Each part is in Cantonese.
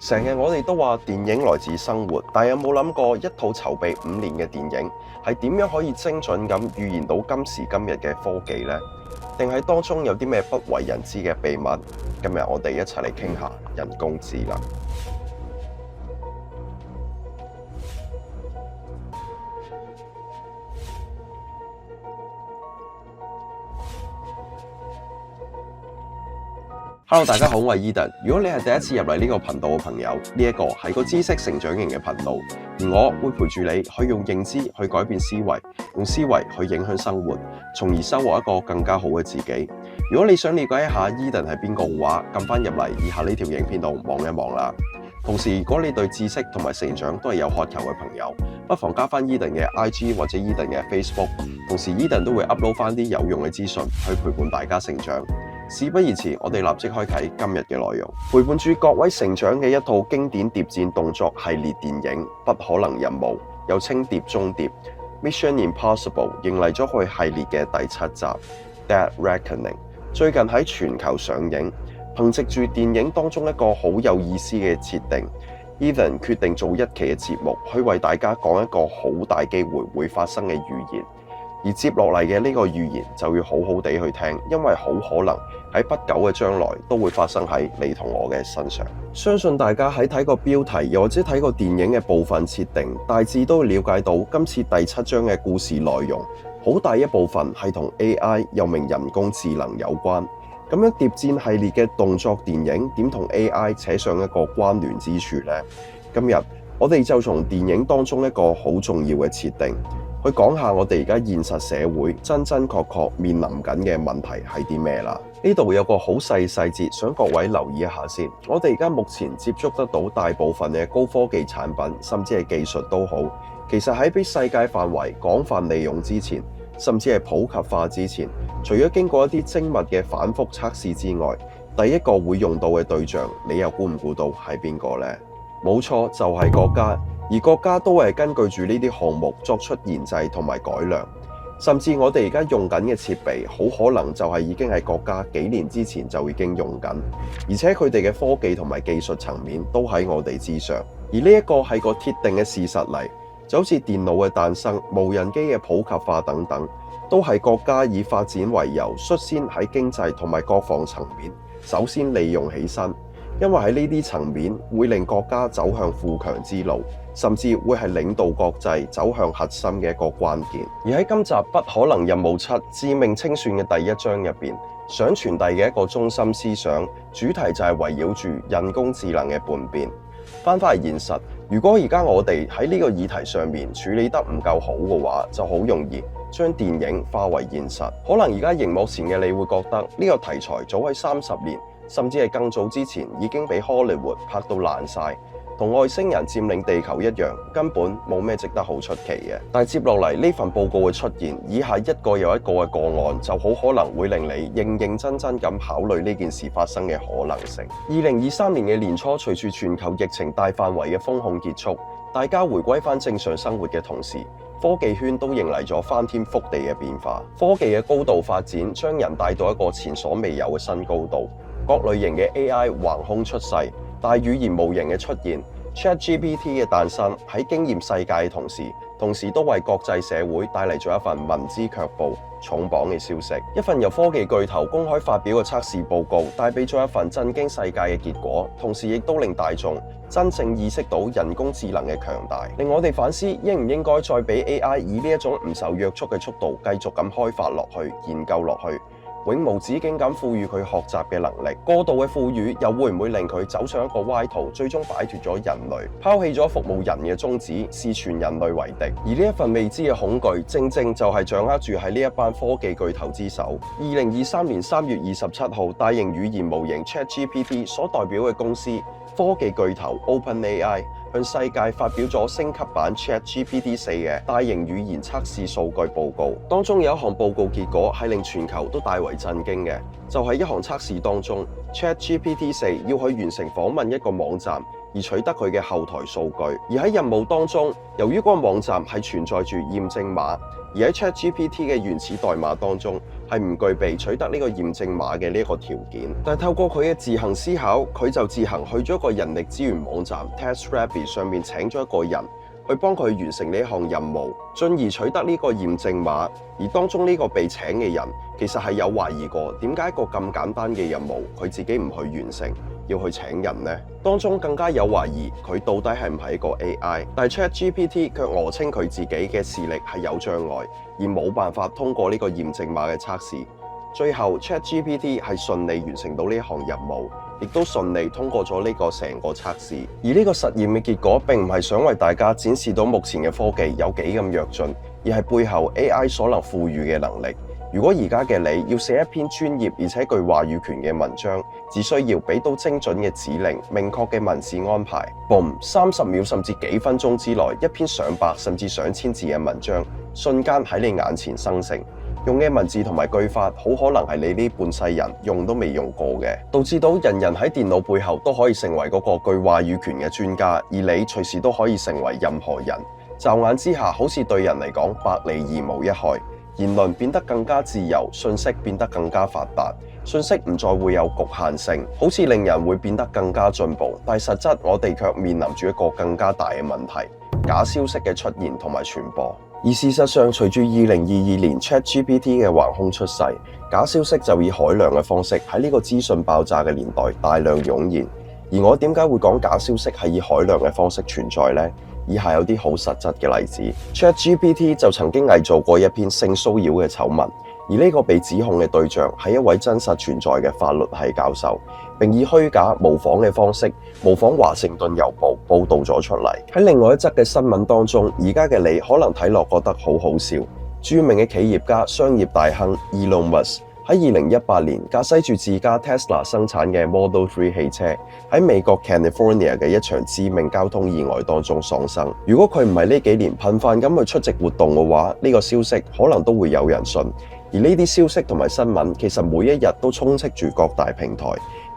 成日我哋都話電影來自生活，但有冇諗過一套籌備5年嘅電影係點樣可以精準咁預言到今時今日嘅科技呢？定係當中有啲咩不為人知嘅秘密？今日我哋一齊嚟傾下人工智能。Hello， 大家好，我係 Eden。如果你係第一次入嚟呢個頻道嘅朋友，呢一個係個知識成長型嘅頻道，而我會陪住你去用認知去改變思維，用思維去影響生活，從而收穫一個更加好嘅自己。如果你想了解一下 Eden 係邊個嘅話，撳翻入嚟以下呢條影片度望一望啦。同時，如果你對知識同埋成長都係有渴求嘅朋友，不妨加翻 Eden 嘅 IG 或者 Eden 嘅 Facebook。同時 Eden 都會 upload 翻啲有用嘅資訊去陪伴大家成長。事不宜遲，我哋立即開啟今日嘅內容，陪伴住各位成長嘅一套經典諜戰動作系列電影《不可能任務》，又稱諜中諜 Mission Impossible， 迎嚟咗佢系列嘅第7集 Dead Reckoning， 最近喺全球上映。憑藉住電影當中一個好有意思嘅設定， Ethan 決定做一期嘅節目，去為大家講一個好大機會會發生嘅預言。而接落嚟嘅呢個預言就要好好地去聽，因為好可能喺不久嘅將來都會發生喺你同我嘅身上。相信大家喺睇個標題又或者睇個電影嘅部分設定，大致都了解到今次第7章嘅故事內容，好大一部分係同 AI 又名人工智能有關。咁樣諜戰系列嘅動作電影點同 AI 扯上一個關聯之處呢？今日我哋就從電影當中一個好重要嘅設定去講下我哋而家現實社會真確面臨緊嘅問題係啲咩啦？呢度有個好細節想各位留意一下先。我哋而家目前接觸得到大部分嘅高科技產品，甚至係技術都好，其實喺俾世界範圍廣泛利用之前，甚至係普及化之前，除咗經過一啲精密嘅反覆測試之外，第一個會用到嘅對象，你又估唔估到係邊個呢？冇錯，就係國家。而國家都係根據住呢啲項目作出研製同埋改良，甚至我哋而家用緊嘅設備，好可能就係已經係國家幾年之前就已經用緊，而且佢哋嘅科技同埋技術層面都喺我哋之上。而呢一個係個鐵定嘅事實嚟，就好似電腦嘅誕生、無人機嘅普及化等等，都係國家以發展為由，率先喺經濟同埋國防層面首先利用起身，因為喺呢啲層面會令國家走向富強之路，甚至會係領導國際走向核心嘅一個關鍵。而喺今集不可能任務7致命清算嘅第1章入邊，想傳遞嘅一個中心思想主題就係圍繞住人工智能嘅叛變。翻返嚟現實，如果而家我哋喺呢個議題上面處理得唔夠好嘅話，就好容易將電影化為現實。可能而家熒幕前嘅你會覺得呢個題材早喺30年甚至係更早之前已經俾 Hollywood 拍到爛晒，同外星人佔領地球一樣，根本冇咩值得好出奇嘅。但係接落嚟呢份報告嘅出現，以下一個又一個嘅個案，就好可能會令你認真咁考慮呢件事發生嘅可能性。2023年嘅年初，隨住全球疫情大範圍嘅封控結束，大家回歸翻正常生活嘅同時，科技圈都迎嚟咗翻天覆地嘅變化。科技嘅高度發展，將人帶到一個前所未有嘅新高度。各類型嘅 AI 橫空出世，大語言模型嘅出現 ，ChatGPT 嘅誕生喺驚豔世界嘅同時都為國際社會帶嚟咗一份聞之卻步、重磅嘅消息。一份由科技巨頭公開發表嘅測試報告，帶俾咗一份震驚世界嘅結果，同時亦都令大眾真正意識到人工智能嘅強大，令我哋反思應唔應該再俾 AI 以呢一種唔受約束嘅速度繼續咁開發落去、研究落去。永無止境咁賦予佢學習嘅能力，過度嘅賦予又會唔會令佢走上一個歪途，最終擺脫咗人類，拋棄咗服務人嘅宗旨，視全人類為敵？而呢一份未知嘅恐懼，正就係掌握住喺呢一班科技巨頭之手。2023年3月27號，大型語言模型 ChatGPT 所代表嘅公司科技巨頭 OpenAI 向世界發表咗升級版 ChatGPT 4嘅大型語言測試數據報告，當中有一項報告結果係令全球都大為震驚嘅，就係一項測試當中 ChatGPT 4要去完成訪問一個網站而取得佢嘅後台數據。而喺任務當中，由於嗰個網站係存在住驗證碼，而喺 ChatGPT 嘅原始代碼當中係唔具備取得呢個驗證碼嘅呢一個條件。但係透過佢嘅自行思考，佢就自行去咗一個人力資源網站 TestRabbit 上面請咗一個人去幫佢完成呢一項任務，進而取得呢個驗證碼。而當中呢個被請嘅人其實係有懷疑過，點解一個咁簡單嘅任務佢自己唔去完成，要去請人呢？當中更加有懷疑佢到底係唔係一個 AI。但係 ChatGPT 卻訛稱佢自己嘅視力係有障礙，而冇辦法通過呢個驗證碼嘅測試。最後 ChatGPT 係順利完成到呢一項任務，亦都順利通過咗呢個成個測試。而呢個實驗嘅結果並唔係想為大家展示到目前嘅科技有幾咁躍進，而係背後 AI 所能賦予嘅能力。如果而家嘅你要寫一篇專業而且具話語權嘅文章，只需要俾到精準嘅指令、明確嘅文字安排，boom， 30秒甚至幾分鐘之內，一篇上百甚至上千字嘅文章，瞬間喺你眼前生成。用嘅文字同埋句法，好可能係你呢半世人用都未用過嘅，導致到人人喺電腦背後都可以成為嗰個具話語權嘅專家，而你隨時都可以成為任何人。驟眼之下，好似對人嚟講百利而無一害。言論變得更加自由，信息變得更加發達，信息唔再會有局限性，好似令人會變得更加進步。但係實質我哋卻面臨住一個更加大嘅問題：假消息嘅出現同埋傳播。而事實上，隨住2022年 ChatGPT 嘅橫空出世，假消息就以海量嘅方式喺呢個資訊爆炸嘅年代大量湧現。而我點解會講假消息係以海量嘅方式存在呢？以下有啲好實質嘅例子。ChatGPT 就曾經偽造過一篇性騷擾嘅醜聞，而呢個被指控嘅對象係一位真實存在嘅法律系教授，並以虛假模仿嘅方式模仿華盛頓郵報報導咗出嚟。喺另外一則嘅新聞當中，而家嘅你可能睇落覺得好好笑。著名嘅企業家、商業大亨 Elon Musk 喺2018年駕駛住自家 Tesla 生產嘅 Model 3汽車喺美國 California 嘅一場致命交通意外當中喪生。如果佢唔係呢幾年頻繁咁去出席活動嘅話，呢個消息可能都會有人信。而呢啲消息同埋新聞其實每一日都充斥住各大平台，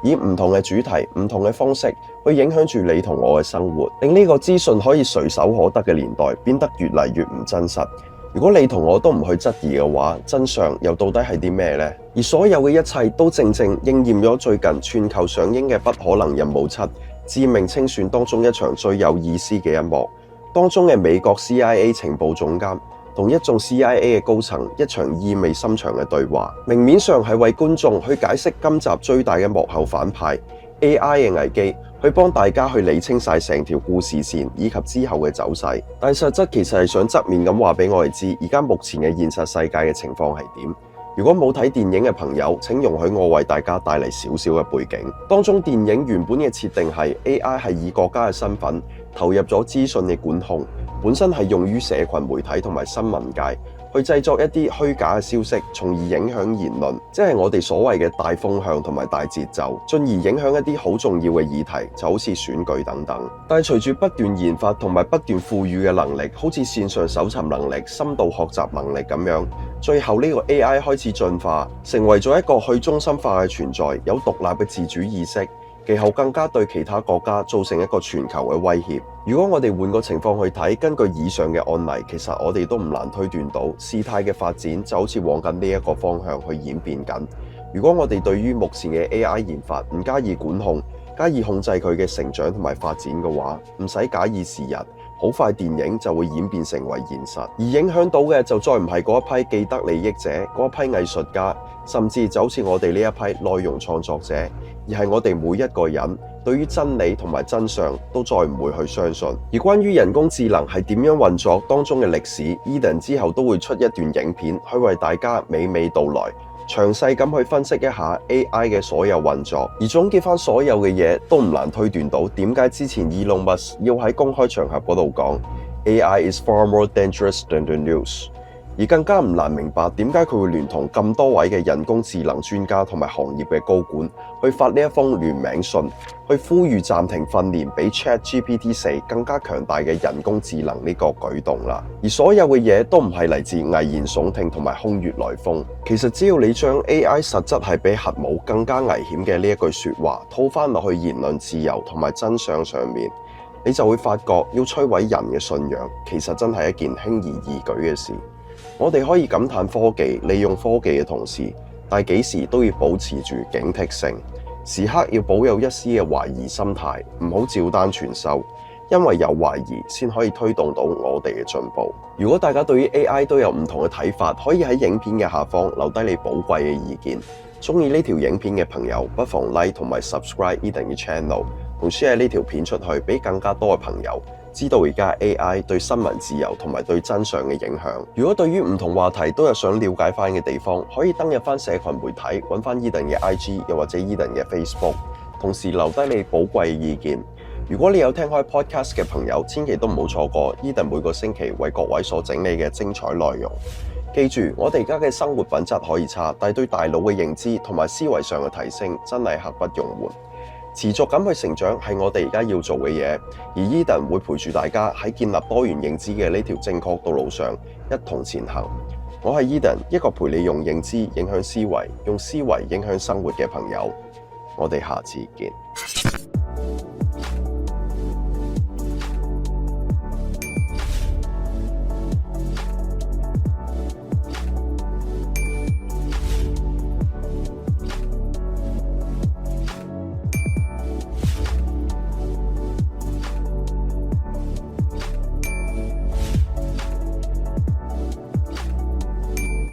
以唔同嘅主題、唔同嘅方式去影響住你同我嘅生活，令呢個資訊可以隨手可得嘅年代變得越嚟越唔真實。如果你同我都唔去質疑嘅話，真相又到底係啲咩呢？而所有嘅一切都正正應驗咗最近全球上映嘅《不可能任務7：致命清算》當中一場最有意思嘅一幕，當中嘅美國 CIA 情報總監同一眾 CIA 嘅高層一場意味深長嘅對話，明面上係為觀眾去解釋今集最大嘅幕後反派 AI 嘅危機，去幫大家去理清晒成條故事線以及之後嘅走勢，但實質其實係想側面咁話俾我哋知，而家目前嘅現實世界嘅情況係點。如果冇睇電影嘅朋友，請容許我為大家帶嚟少少嘅背景。當中電影原本嘅設定係 AI 係以國家嘅身份投入咗資訊嘅管控，本身係用於社群媒體同埋新聞界去製作一啲虛假嘅消息，從而影響言論，即係我哋所謂嘅大風向同埋大節奏，進而影響一啲好重要嘅議題，就好似選舉等等。但係隨住不斷研發同埋不斷賦予嘅能力，好似線上搜尋能力、深度學習能力咁樣，最後呢個 AI 開始進化，成為咗一個去中心化嘅存在，有獨立嘅自主意識。其後更加對其他國家造成一個全球嘅威脅。如果我哋換個情況去睇，根據以上嘅案例，其實我哋都唔難推斷到事態嘅發展就好似往緊呢一個方向去演變緊。如果我哋對於目前嘅 AI 研發唔加以管控，加以控制佢嘅成長同埋發展嘅話，唔使假以時日，好快電影就會演變成為現實，而影響到嘅就再唔係嗰一批既得利益者，嗰一批藝術家，甚至就好似我哋呢一批內容創作者，而係我哋每一個人對於真理同埋真相都再唔會去相信。而關於人工智能係點樣運作當中嘅歷史 ，Eden 之後都會出一段影片去為大家娓娓道來，詳細咁去分析一下 AI 嘅所有運作，而總結翻所有嘅嘢都唔難推斷到點解之前 Elon Musk 要喺公開場合嗰度講 AI is far more dangerous than the news。而更加唔難明白點解佢會聯同咁多位嘅人工智能專家同埋行業嘅高管去發呢一封聯名信，去呼籲暫停訓練比 ChatGPT 4更加強大嘅人工智能呢個舉動啦。而所有嘅嘢都唔係嚟自危言聳聽同埋空穴來風。其實只要你將 AI 實質係比核武更加危險嘅呢一句說話套翻落去言論自由同埋真相上面，你就會發覺要摧毀人嘅信仰，其實真係一件輕而易舉嘅事。我哋可以感嘆科技利用科技嘅同時，但係幾時都要保持住警惕性，時刻要保有一絲嘅懷疑心態，唔好照單全收，因為有懷疑先可以推動到我哋嘅進步。如果大家對於 AI 都有唔同嘅睇法，可以喺影片嘅下方留低你寶貴嘅意見。中意呢條影片嘅朋友，不妨 like 同埋 subscribe Eden 嘅 channel， 同 share 呢條片出去，俾更加多嘅朋友知道而家 AI 對新聞自由同埋對真相嘅影響。如果對於唔同話題都有想了解翻嘅地方，可以登入翻社群媒體，揾翻 Eden 嘅 IG， 又或者 Eden 嘅 Facebook， 同時留低你寶貴嘅意見。如果你有聽開 podcast 嘅朋友，千祈都唔好錯過 Eden 每個星期為各位所整理嘅精彩內容。記住，我哋而家嘅生活品質可以差，但係對大腦嘅認知同埋思維上嘅提升真係刻不容緩。持續咁去成長係我哋而家要做嘅嘢，而 Eden 會陪住大家喺建立多元認知嘅呢條正確道路上一同前行。我係 Eden， 一個陪你用認知影響思維，用思維影響生活嘅朋友。我哋下次見。